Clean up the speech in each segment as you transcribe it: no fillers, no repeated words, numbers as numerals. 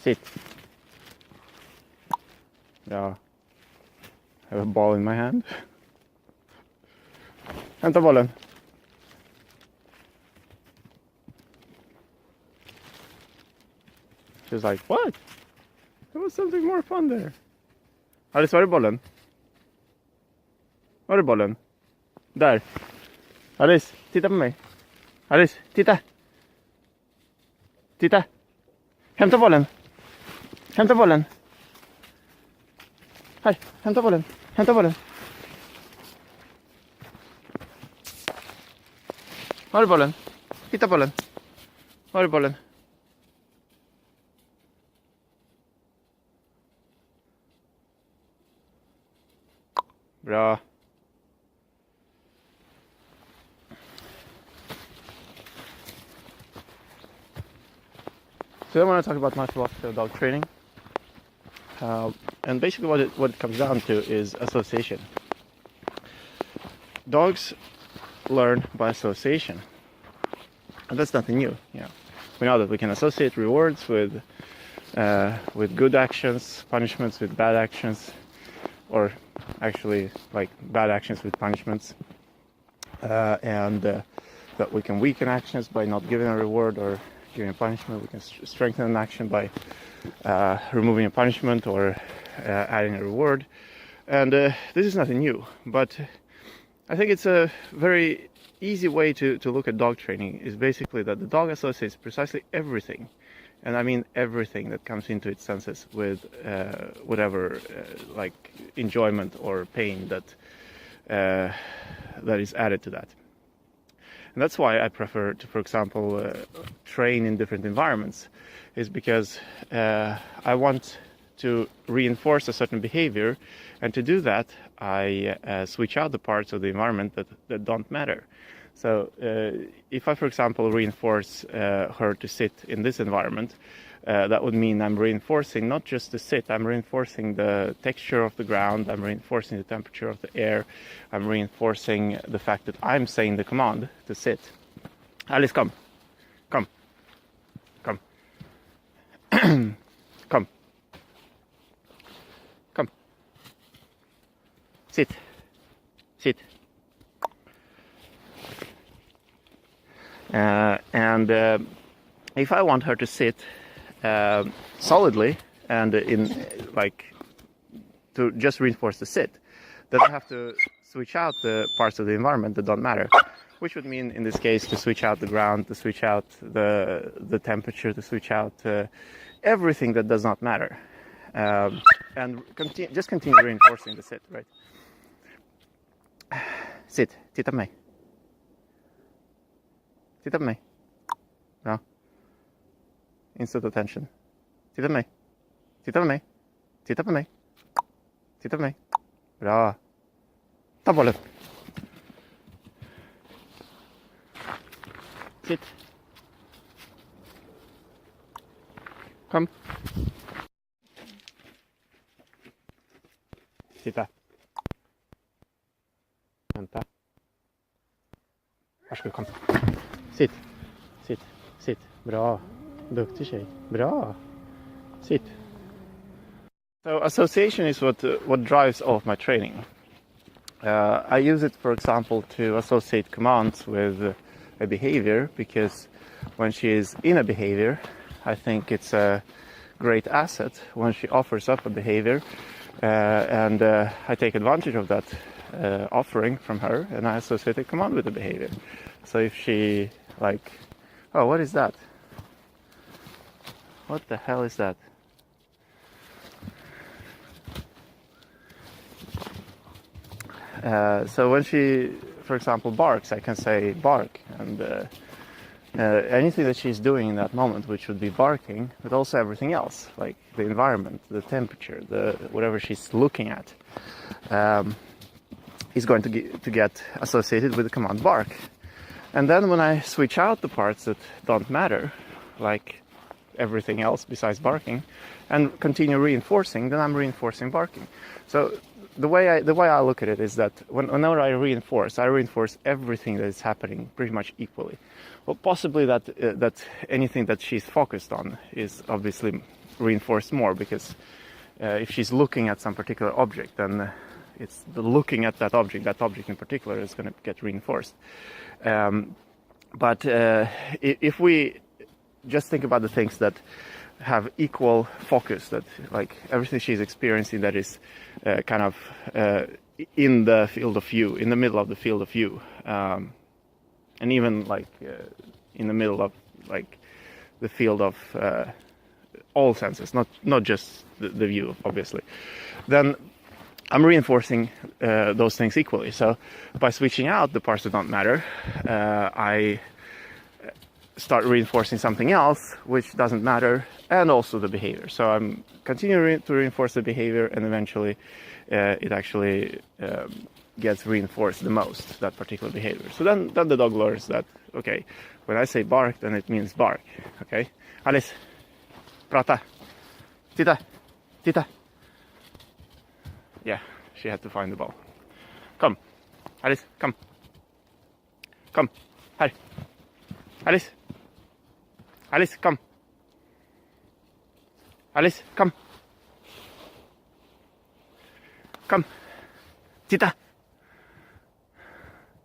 Sit. Ja. I have a ball in my hand. Hämta bollen. She's like, what? There was something more fun there. Alice, var är bollen? Var är bollen? Där. Alice, titta på mig. Alice, titta. Titta. Hämta bollen. Hämta bollen. Här, hämta bollen. Hämta bollen. Var är bollen? Titta bollen. Var är bollen? Bra. So I want to talk about my philosophy of dog training. And basically what it comes down to is association. Dogs learn by association. And that's nothing new. Yeah. We know that we can associate rewards with good actions, punishments with bad actions, or actually like bad actions with punishments. And that we can weaken actions by not giving a reward or giving a punishment. We can strengthen an action by removing a punishment or adding a reward. And this is nothing new, but I think it's a very easy way to look at dog training is basically that the dog associates precisely everything, and I mean everything that comes into its senses with whatever like enjoyment or pain that is added to that. And that's why I prefer to, for example, train in different environments, is because I want to reinforce a certain behavior, and to do that I switch out the parts of the environment that don't matter. So if I, for example, reinforce her to sit in this environment, that would mean I'm reinforcing not just the sit, I'm reinforcing the texture of the ground, I'm reinforcing the temperature of the air, I'm reinforcing the fact that I'm saying the command to sit. Alice, come. Come. Come. Come. Come. Sit. Sit. And if I want her to sit solidly and to just reinforce the sit, then I have to switch out the parts of the environment that don't matter, which would mean in this case to switch out the ground, to switch out the temperature, to switch out everything that does not matter, and just continue reinforcing the sit, right? Sit, titta på mig. Titta på mig. Bra. Instant attention. Titta på mig. Titta på mig. Titta på mig. Titta på mig. Bra. Ta bollen. Sitt. Kom. Titta. Vänta. Varsågod, kom. Sitt. Sitt. Sitt. Bra. Duktig tjej. Bra. Sit. So association is what drives all of my training. I use it, for example, to associate commands with a behavior, because when she is in a behavior, I think it's a great asset when she offers up a behavior, and I take advantage of that offering from her, and I associate a command with the behavior. So if she like, oh, what is that? What the hell is that? So when she, for example, barks, I can say bark, and anything that she's doing in that moment, which would be barking, but also everything else, like the environment, the temperature, whatever she's looking at, is going to get associated with the command bark. And then when I switch out the parts that don't matter, like everything else besides barking, and continue reinforcing, then I'm reinforcing barking. So the way I look at it is that whenever I reinforce everything that is happening pretty much equally. Well, possibly that anything that she's focused on is obviously reinforced more, because if she's looking at some particular object, then it's the looking at that object in particular, is going to get reinforced. But if we just think about the things that have equal focus, that like everything she's experiencing that is kind of in the field of view, in the middle of the field of view, and even like in the middle of like the field of all senses, not just the view, obviously, then I'm reinforcing those things equally. So by switching out the parts that don't matter, I start reinforcing something else which doesn't matter, and also the behavior. So I'm continuing to reinforce the behavior, and eventually it actually gets reinforced the most, that particular behavior. So then the dog learns that, okay, when I say bark, then it means bark. Okay, Alice, prata, tita, tita. Yeah, she had to find the ball. Come, Alice, come. Come, här. Alice. Alice, come. Alice, come. Come. Tita.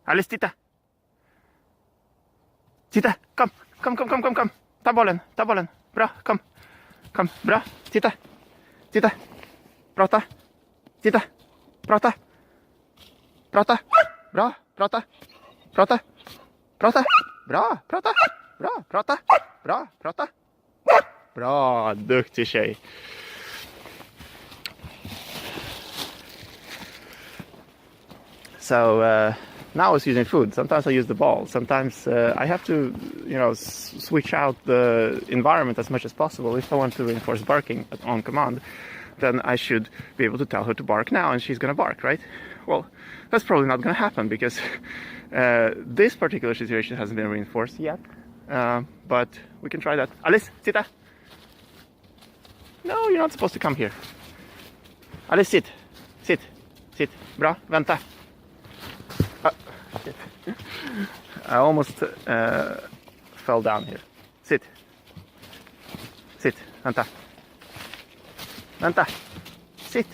Alice, tita. Tita, kom. Kom. Ta bollen. Bra, kom. Kom, bra. Tita. Prata. Tita. Prata. Bra, prata. Bra, prata. Bra, prata. Bra, duktig tjej. So now I was using food. Sometimes I use the ball. Sometimes I have to, switch out the environment as much as possible. If I want to reinforce barking on command, then I should be able to tell her to bark now, and she's going to bark, right? Well, that's probably not going to happen, because this particular situation hasn't been reinforced yet. But we can try that. Alice, sit. No, you're not supposed to come here. Alice, sit. Bra, vänta. Shit. I almost fell down here. Sit. Vänta. Sit.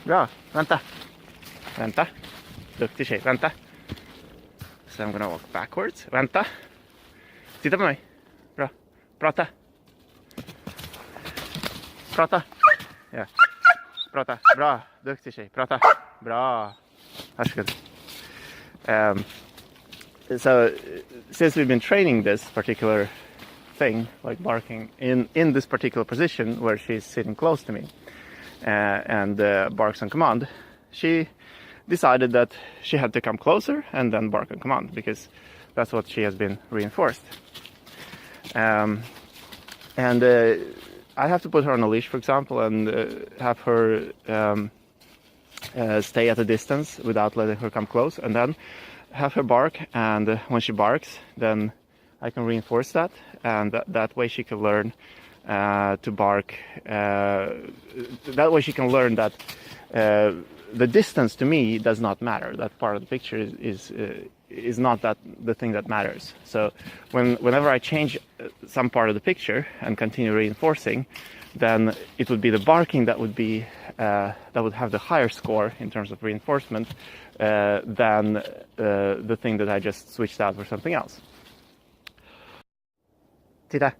Bra, vänta. Duktig tjej, vänta. So I'm gonna walk backwards. Vänta. Titta på mig. Bra. Prata. Ja. Prata. Bra. Duktig tjej. Prata. Bra. Varsågod. So since we've been training this particular thing, like barking, in this particular position where she's sitting close to me and barks on command, she decided that she had to come closer and then bark on command, because that's what she has been reinforced. And I have to put her on a leash, for example, and have her stay at a distance without letting her come close, and then have her bark. And when she barks, then I can reinforce that, and that way she can learn to bark. That way she can learn that the distance to me does not matter. That part of the picture is not the thing that matters. So whenever I change some part of the picture and continue reinforcing, then it would be the barking that would be that would have the higher score in terms of reinforcement than the thing that I just switched out for something else. Tita.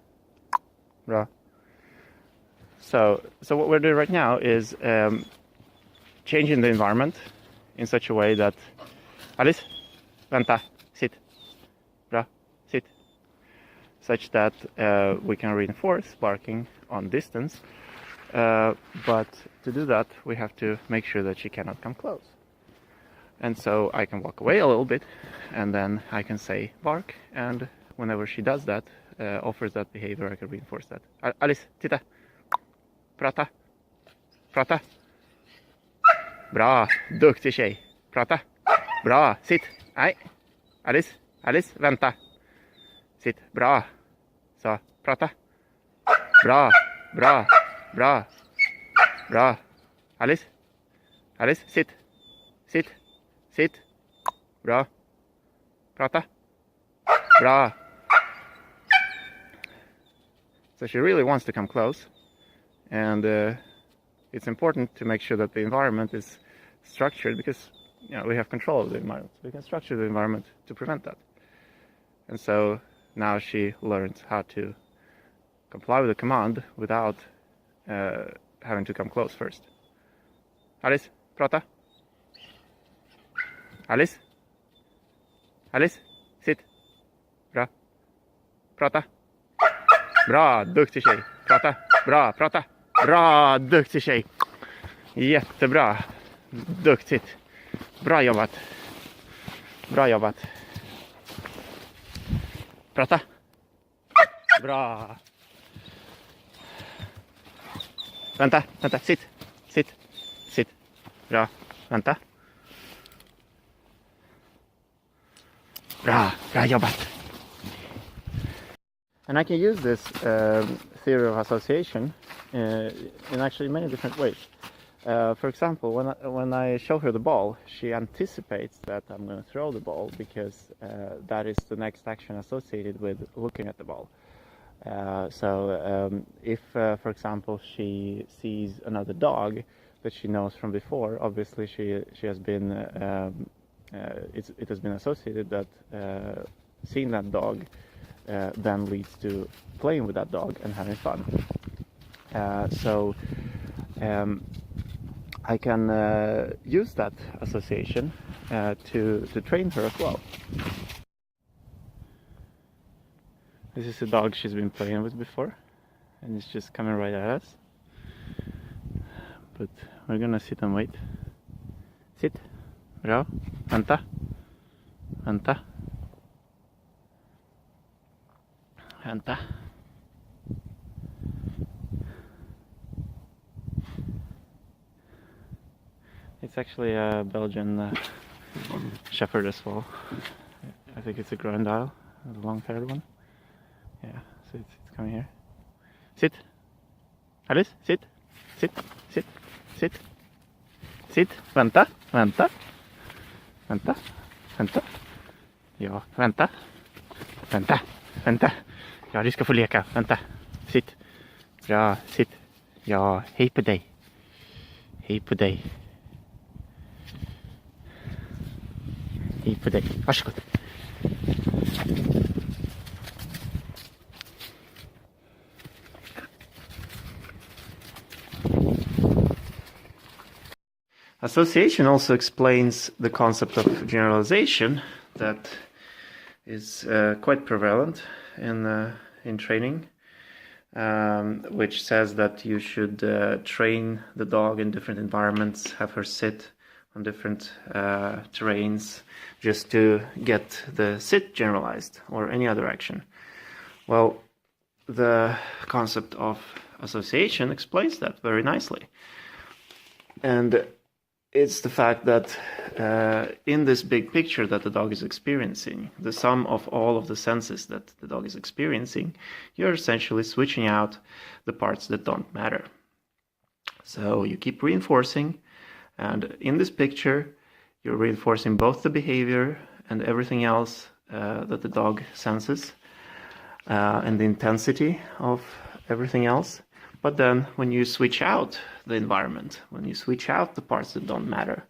Bra. So what we're doing right now is changing the environment in such a way that Alice, vänta, sit. Bra, sit. Such that we can reinforce barking on distance, but to do that we have to make sure that she cannot come close. And so I can walk away a little bit, and then I can say bark, and whenever she does that, offers that behavior, I can reinforce that. Alice, tita. Prata. Bra, duktig tjej. Prata. Bra, sitt. Nej. Alice, vänta. Sitt, bra. Så, prata. Bra. Alice, sitt. Bra. Prata. Bra. So she really wants to come close, And it's important to make sure that the environment is structured, because we have control of the environment. We can structure the environment to prevent that. And so now she learns how to comply with the command without having to come close first. Alice, prata. Alice? Alice, sitt. Bra. Prata. Bra, duktig tjej. Prata. Bra, prata. Bra, duktig tjej. Jättebra. Duktigt. Bra jobbat. Bra jobbat. Prata. Bra. Vänta, vänta, sitt. Sitt. Sitt. Bra. Vänta. Bra, bra jobbat. And I can use this theory of association in actually many different ways. For example, when I show her the ball, she anticipates that I'm going to throw the ball, because that is the next action associated with looking at the ball. If, for example, she sees another dog that she knows from before, obviously she has been it has been associated that seeing that dog then leads to playing with that dog and having fun. I can use that association to train her as well. This is a dog she's been playing with before, and it's just coming right at us. But we're gonna sit and wait. Sit. Bra. Vänta. Vänta. Vänta. It's actually a Belgian Shepherd as well. I think it's a Grand Isle, the long-haired one. Yeah, so it's coming here. Sit. Alice, sit. Sit. Sit. Sit. Sit. Vänta. Vänta. Vänta. Vänta. Ja, vänta. Vänta. Vänta. Ja, du ska få leka. Vänta. Sitt. Bra, sitt. Ja, hej på dig. Hej på dig. Hej på dig. Varsågod. Association also explains the concept of generalization that is quite prevalent in training, which says that you should train the dog in different environments, have her sit on different terrains, just to get the sit generalized, or any other action. Well, the concept of association explains that very nicely. And it's the fact that in this big picture that the dog is experiencing, the sum of all of the senses that the dog is experiencing, you're essentially switching out the parts that don't matter. So you keep reinforcing, and in this picture, you're reinforcing both the behavior and everything else that the dog senses, and the intensity of everything else. But then when you switch out the environment, when you switch out the parts that don't matter,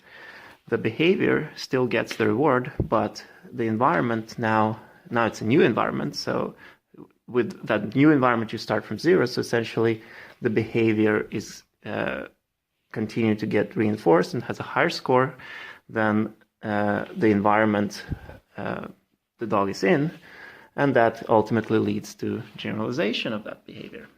the behavior still gets the reward, but the environment now it's a new environment. So with that new environment, you start from zero. So essentially the behavior is continuing to get reinforced and has a higher score than the environment the dog is in. And that ultimately leads to generalization of that behavior.